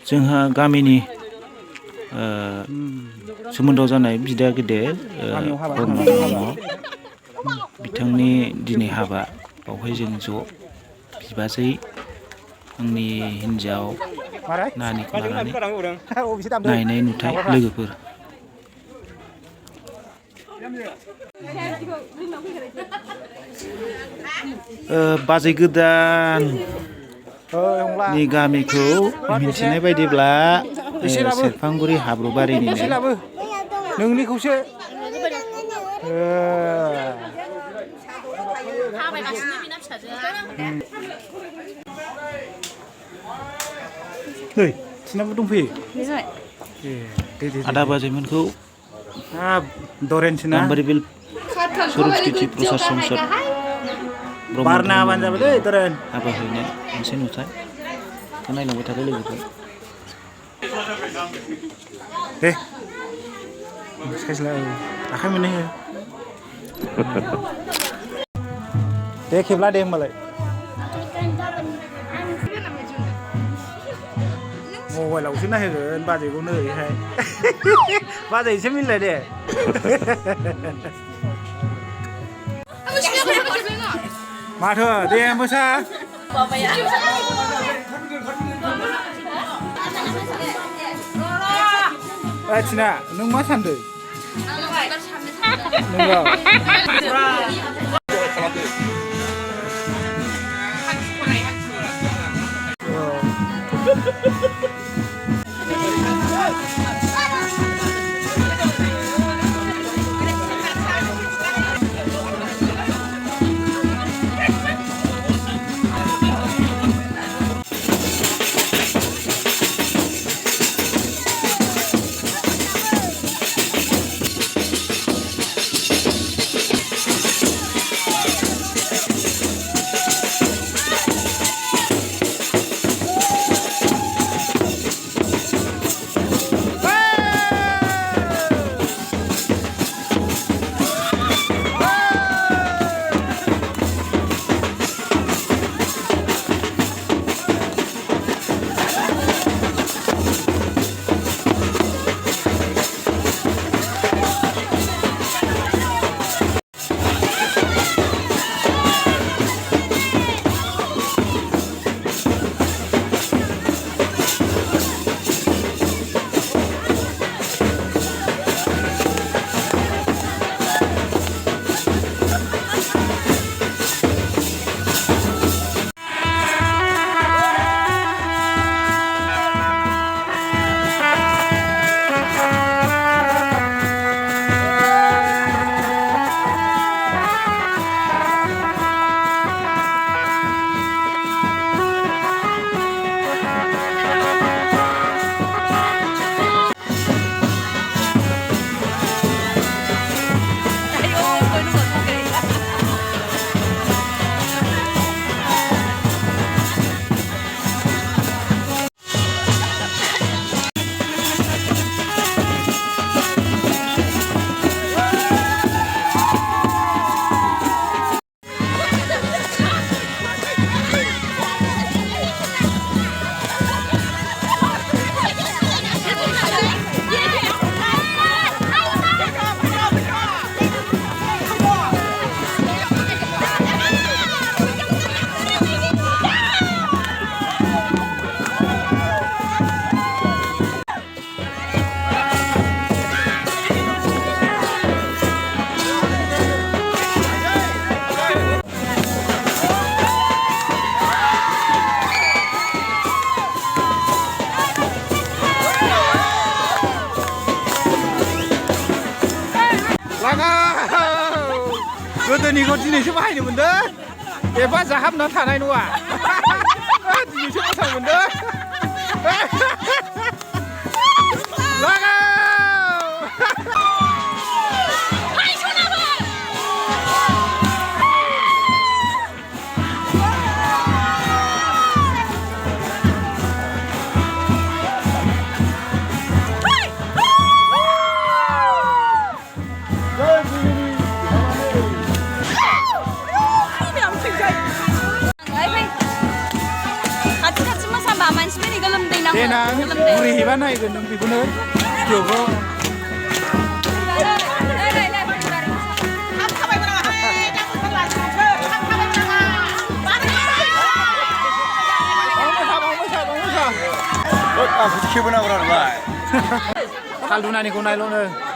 जोंहा गामिनि सोमोन्दोआव जानाय बिदा गेदेर ब्रह्म दङ बिथांनि दिनै हाबा बावहाय जों ज' बिबाजै आंनि हिन्जाव नानिखौ लानानै नायनाय नुथाय लोगोफोर बाजै गोदाननि गामिखौ मिथिनाय बायदिब्ला सेरफांगुरि हाब्रुबारिनिनो नोंनिखौसो नै थिनाबो दंफैयो आदा बाजैमोनखौ दरेनसोना बिल सरस्वती प्रसाद संसद बारना होबानो जाबाय दै दरेन हाबा हैनाय मोनसे नुथाय बेखौ नायलांबाय थादो लोगोफोर दे साइसला आखाइ मोननै हो दे खेबला दे होमबालाय मबाइलावसो नायहोगोन बाजैखौ नै ओरैहाय बाजै एसे मिलाय दे माथो दे मोसा थिना नों मा सानदों नोंगौ गोदोनिखौ दिनैसो बाहायनो मोनदों एबा जाहाबना थानाय नङा दिनैसो मोजां मोनदों देनां बुरैहैबा नायगोन नों बेखौनो भिडिअखौ खेबोनांगौ हाल दुनानिखौ नायल' नो